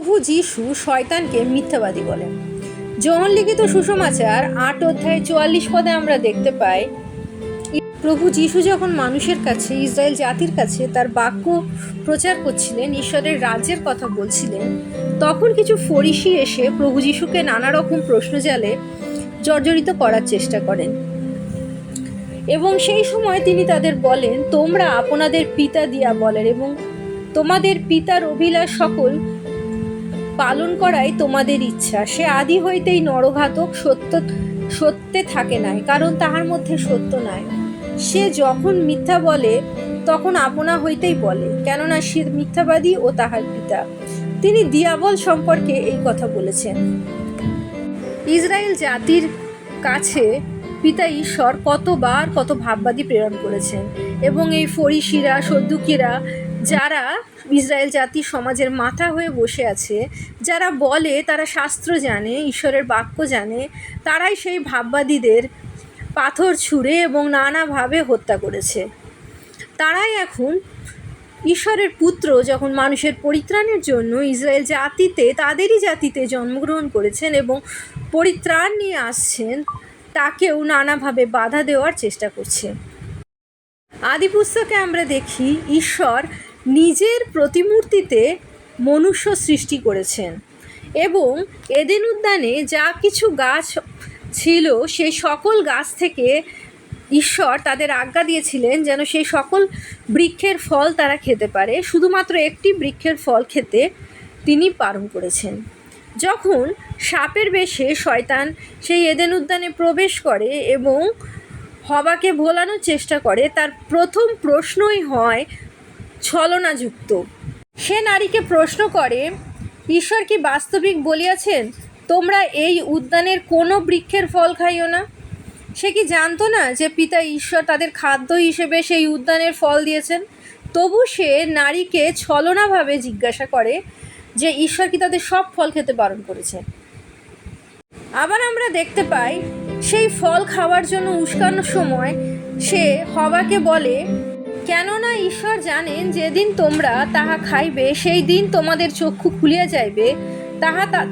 প্রভু যীশু শয়তানকে মিথ্যাবাদী বলেন। যোহন লিখিত সুসমাচার 8 অধ্যায় 44 পদে আমরা দেখতে পাই, প্রভু যীশু যখন মানুষের কাছে, ইসরায়েল জাতির কাছে তার বাক্য প্রচার করছিলেন, ঈশ্বরের রাজ্যের কথা বলছিলেন, তখন কিছু ফরিসি এসে প্রভু যীশুকে নানা রকম প্রশ্নজালে জর্জরিত করার চেষ্টা করেন। এবং সেই সময় তিনি তাদের বলেন, তোমরা আপনাদের পিতা দিয়া বলেন এবং তোমাদের পিতার অভিলাষ সকল পালন করাই তোমাদের ইচ্ছা। সে আদি হইতেই নরঘাতক, সত্যে থাকে নাই, কারণ তাহার মধ্যে সত্য নাই। সে যখন মিথ্যা বলে তখন আপনা হইতেই বলে, কেননা সে মিথ্যাবাদী ও তাহার পিতা। তিনি দিয়াবল সম্পর্কে এই কথা বলেছেন। ইসরায়েল জাতির কাছে পিতা ঈশ্বর কতবার কত ভাববাদী প্রেরণ করেছেন, এবং এই ফরিসিরা, সদ্দুকিরা, যারা ইসরায়েল জাতির সমাজের মাথা হয়ে বসে আছে, যারা বলে তারা শাস্ত্র জানে, ঈশ্বরের বাক্য জানে, তারাই সেই ভাববাদীদের পাথর ছুঁড়ে এবং নানাভাবে হত্যা করেছে। তারাই এখন ঈশ্বরের পুত্র যখন মানুষের পরিত্রাণের জন্য ইসরায়েল জাতিতে, তাদেরই জাতিতে জন্মগ্রহণ করেছেন এবং পরিত্রাণ নিয়ে আসছেন, তাকেও নানাভাবে বাধা দেওয়ার চেষ্টা করছে। আদি পুস্তকে আমরা দেখি ঈশ্বর নিজের প্রতিমূর্তিতে মনুষ্য সৃষ্টি করেছেন এবং এদেন উদ্যানে যা কিছু গাছ ছিল সেই সকল গাছ থেকে ঈশ্বর তাদের আজ্ঞা দিয়েছিলেন যেন সেই সকল বৃক্ষের ফল তারা খেতে পারে। শুধুমাত্র একটি বৃক্ষের ফল খেতে তিনি বারণ করেছেন। যখন সাপের বেশে শয়তান সেই এদেন উদ্যানে প্রবেশ করে এবং হবাকে ভোলানোর চেষ্টা করে, তার প্রথম প্রশ্নই হয় ছলনাযুক্ত। সে নারীকে প্রশ্ন করে, ঈশ্বর কি বাস্তবিক বলিয়াছেন তোমরা এই উদ্যানের কোনো বৃক্ষের ফল খাইও না? সে কি জানতো না যে পিতা ঈশ্বর তাদের খাদ্য হিসেবে সেই উদ্যানের ফল দিয়েছেন? তবু সে নারীকে ছলনাভাবে জিজ্ঞাসা করে যে ঈশ্বর কি তাদের সব ফল খেতে বারণ করেছেন। আবার আমরা দেখতে পাই সেই ফল খাওয়ার জন্য উস্কানোর সময় সে হবাকে বলে, কেননা ঈশ্বর জানেন যেদিন তোমরা তাহা খাইবে সেই দিন তোমাদের চক্ষু খুলিয়া যাইবে,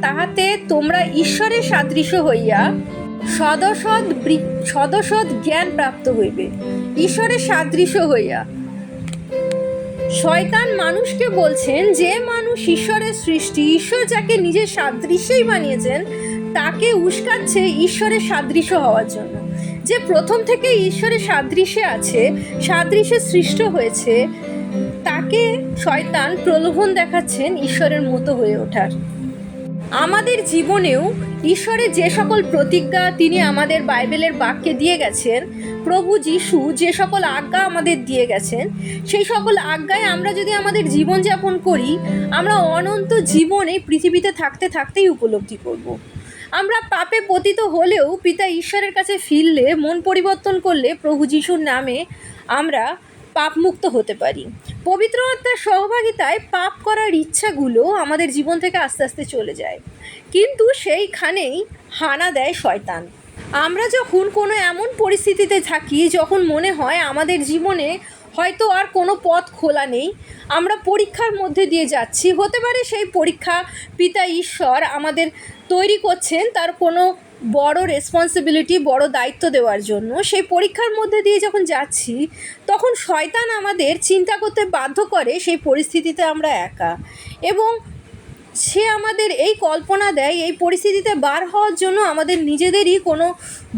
তাহাতে তোমরা ঈশ্বরের সাদৃশ্য হইয়া সদসৎ জ্ঞান প্রাপ্ত হইবে। ঈশ্বরের সাদৃশ্য হইয়া শয়তান মানুষকে বলছেন, যে মানুষ ঈশ্বরের সৃষ্টি, ঈশ্বর যাকে নিজের সাদৃশ্যেই বানিয়েছেন, তাকে উস্কাচ্ছে ঈশ্বরের সাদৃশ্য হওয়ার জন্য। যে প্রথম থেকে ঈশ্বরের সাদৃশ্যে আছে, সাদৃশ্যে সৃষ্ট হয়েছে, তাকে শয়তান প্রলোভন দেখাচ্ছেন ঈশ্বরের মতো হয়ে ওঠার। আমাদের জীবনেও ঈশ্বরের যে সকল প্রতিজ্ঞা তিনি আমাদের বাইবেলের বাক্যে দিয়ে গেছেন, প্রভু যীশু যে সকল আজ্ঞা আমাদের দিয়ে গেছেন, সেই সকল আজ্ঞায় আমরা যদি আমাদের জীবনযাপন করি, আমরা অনন্ত জীবন এই পৃথিবীতে থাকতে থাকতেই উপলব্ধি করব। আমরা পাপে পতিত হলেও পিতা ঈশ্বরের কাছে ফিরলে, মন পরিবর্তন করলে, প্রভু যীশুর নামে আমরা পাপমুক্ত হতে পারি। পবিত্র আত্মার সহভাগিতায় পাপ করার ইচ্ছাগুলো আমাদের জীবন থেকে আস্তে আস্তে চলে যায়, কিন্তু সেইখানেই হানা দেয় শয়তান। আমরা যখন কোনো এমন পরিস্থিতিতে থাকি যখন মনে হয় আমাদের জীবনে হয়তো আর কোনো পথ খোলা নেই, আমরা পরীক্ষার মধ্যে দিয়ে যাচ্ছি, হতে পারে সেই পরীক্ষা পিতা ঈশ্বর আমাদের তৈরি করছেন তার কোনো বড় রেসপন্সিবিলিটি, বড় দায়িত্ব দেওয়ার জন্য। সেই পরীক্ষার মধ্যে দিয়ে যখন যাচ্ছি, তখন শয়তান আমাদের চিন্তা করতে বাধ্য করে সেই পরিস্থিতিতে আমরা একা, এবং সে আমাদের এই কল্পনা দেয় এই পরিস্থিতিতে বার হওয়ার জন্য আমাদের নিজেদেরই কোনো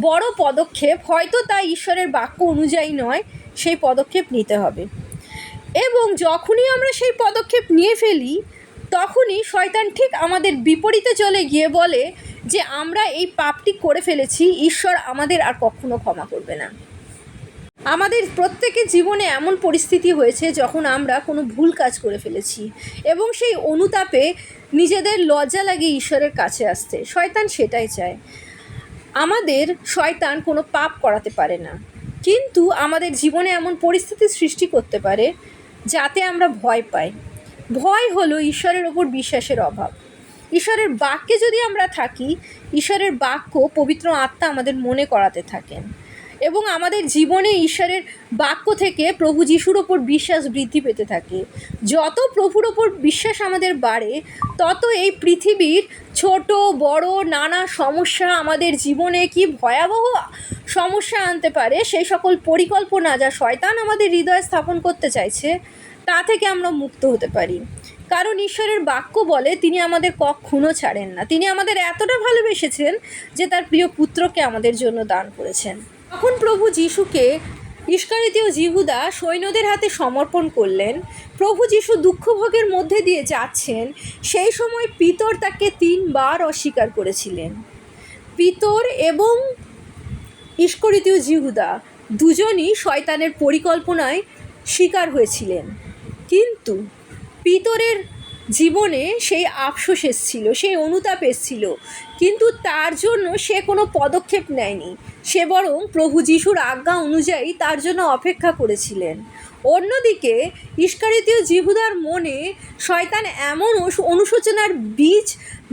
বড় পদক্ষেপ, হয়তো তা ঈশ্বরের বাক্য অনুযায়ী নয়, সেই পদক্ষেপ নিতে হবে। এবং যখনই আমরা সেই পদক্ষেপ নিয়ে ফেলি, তখনই শয়তান ঠিক আমাদের বিপরীতে চলে গিয়ে বলে যে আমরা এই পাপটি করে ফেলেছি, ঈশ্বর আমাদের আর কখনো ক্ষমা করবে না। আমাদের প্রত্যেকের জীবনে এমন পরিস্থিতি হয়েছে যখন আমরা কোনো ভুল কাজ করে ফেলেছি এবং সেই অনুতাপে নিজেদের লজ্জা লাগে ঈশ্বরের কাছে আসতে। শয়তান সেটাই চায়। আমাদের শয়তান কোনো পাপ করাতে পারে না, কিন্তু আমাদের জীবনে এমন পরিস্থিতি সৃষ্টি করতে পারে যাতে আমরা ভয় পাই। ভয় হলো ঈশ্বরের ওপর বিশ্বাসের অভাব। ঈশ্বরের বাক্যে যদি আমরা থাকি, ঈশ্বরের বাক্য, পবিত্র আত্মা আমাদের মনে করাতে থাকেন। এবং আমাদের জীবনে ঈশ্বরের বাক্য থেকে প্রভু যিশুর ওপর বিশ্বাস বৃদ্ধি পেতে থাকে। যত প্রভুর ওপর বিশ্বাস আমাদের বাড়ে, তত এই পৃথিবীর ছোট বড় নানা সমস্যা আমাদের জীবনে কি ভয়াবহ সমস্যা আনতে পারে, সেই সকল পরিকল্পনা যা শয়তান আমাদের হৃদয়ে স্থাপন করতে চাইছে, তা থেকে আমরা মুক্ত হতে পারি। কারণ ঈশ্বরের বাক্য বলে তিনি আমাদের কখনো ছাড়েন না। তিনি আমাদের এতটা ভালোবেসেছেন যে তার প্রিয় পুত্রকে আমাদের জন্য দান করেছেন। তখন প্রভু যিশুকে ইস্কারিওতীয় জিহুদা সৈন্যদের হাতে সমর্পণ করলেন। প্রভু যিশু দুঃখভোগের মধ্যে দিয়ে যাচ্ছেন, সেই সময় পিতর তাকে 3 বার অস্বীকার করেছিলেন। পিতর এবং ইস্কারিওতীয় জিহুদা দুজনই শয়তানের পরিকল্পনায় শিকার হয়েছিলেন। কিন্তু পিতরের জীবনে সেই আফসোস এসেছিল, সেই অনুতাপ এসেছিল, কিন্তু তার জন্য সে কোনো পদক্ষেপ নেয়নি। সে বরং প্রভু যিশুর আজ্ঞা অনুযায়ী তার জন্য অপেক্ষা করেছিলেন। অন্যদিকে ইস্কারিওতীয় জিহুদার মনে শয়তান এমন অনুশোচনার বীজ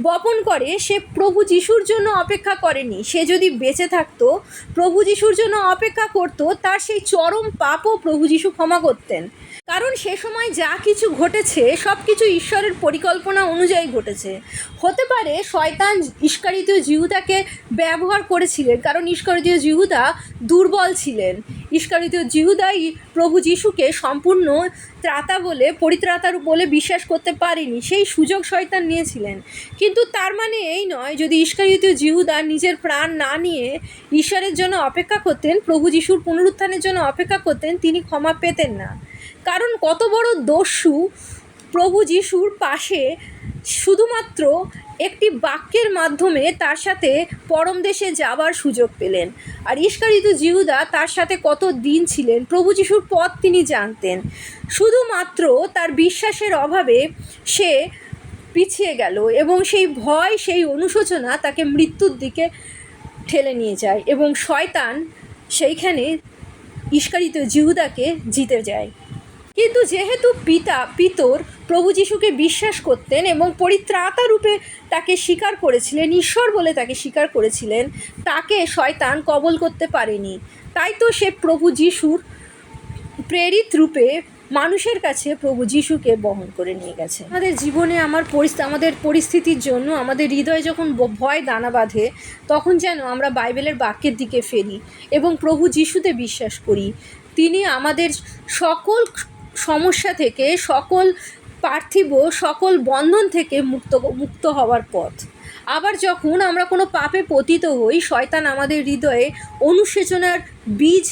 বপন করে, সে প্রভু যিশুর জন্য অপেক্ষা করেনি। সে যদি বেঁচে থাকতো, প্রভু যিশুর জন্য অপেক্ষা করত, তার সেই চরম পাপও প্রভু যিশু ক্ষমা করতেন। কারণ সে সময় যা কিছু ঘটেছে সব কিছু ঈশ্বরের পরিকল্পনা অনুযায়ী ঘটেছে। হতে পারে শয়তান ইস্কারিওতীয় জিহুদাকে ব্যবহার করেছিলেন, কারণ ইস্কারিওতীয় জিহুদা দুর্বল ছিলেন। ইস্কারিওতীয় জিহুদাই প্রভু যিশুকে সম্পূর্ণ ত্রাতা বলে, পরিত্রাতা বলে বিশ্বাস করতে পারেনি। সেই সুযোগ শয়তান নিয়েছিলেন। কিন্তু তার মানে এই নয়, যদি ইস্কারিওতীয় জিহুদা নিজের প্রাণ না নিয়ে ঈশ্বরের জন্য অপেক্ষা করতেন, প্রভু যিশুর পুনরুত্থানের জন্য অপেক্ষা করতেন, তিনি ক্ষমা পেতেন না। কারণ কত বড় দস্যু প্রভু যিশুর পাশে শুধুমাত্র একটি বাক্যের মাধ্যমে তার সাথে পরম দেশে যাবার সুযোগ পেলেন। আর ইস্কারিওতীয় জিহুদা তার সাথে কত দিন ছিলেন, প্রভু যিশুর পথ তিনি জানতেন। শুধুমাত্র তার বিশ্বাসের অভাবে সে পিছিয়ে গেল এবং সেই ভয়, সেই অনুশোচনা তাকে মৃত্যুর দিকে ঠেলে নিয়ে যায় এবং শয়তান সেইখানে ইস্কারিওতীয় জিহুদাকে জিতে যায়। কিন্তু যেহেতু পিতর প্রভু যিশুকে বিশ্বাস করতেন এবং পরিত্রাতা রূপে তাকে স্বীকার করেছিলেন, ঈশ্বর বলে তাকে স্বীকার করেছিলেন, তাকে শয়তান কবল করতে পারেনি। তাই তো সে প্রভু যিশুর প্রেরিত রূপে মানুষের কাছে প্রভু যিশুকে বহন করে নিয়ে গেছে। আমাদের জীবনে আমাদের পরিস্থিতির জন্য আমাদের হৃদয়ে যখন ভয় দানা বাঁধে, তখন যেন আমরা বাইবেলের বাক্যের দিকে ফেরি এবং প্রভু যিশুতে বিশ্বাস করি। তিনি আমাদের সকল সমস্যা থেকে, সকল পার্থিব সকল বন্ধন থেকে মুক্ত হওয়ার পথ। আবার যখন আমরা কোনো পাপে পতিত হই, শয়তান আমাদের হৃদয়ে অনুশোচনার বীজ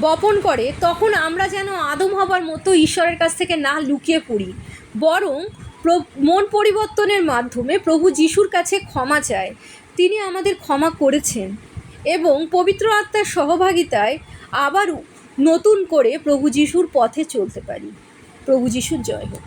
বপন করে, তখন আমরা যেন আদম হবার মতো ঈশ্বরের কাছ থেকে না লুকিয়ে পড়ি, বরং মন পরিবর্তনের মাধ্যমে প্রভু যিশুর কাছে ক্ষমা চায়। তিনি আমাদের ক্ষমা করেছেন এবং পবিত্র আত্মার সহভাগিতায় আবার নতুন করে প্রভু যিশুর পথে চলতে পারি। প্রভু যিশুর জয় হোক।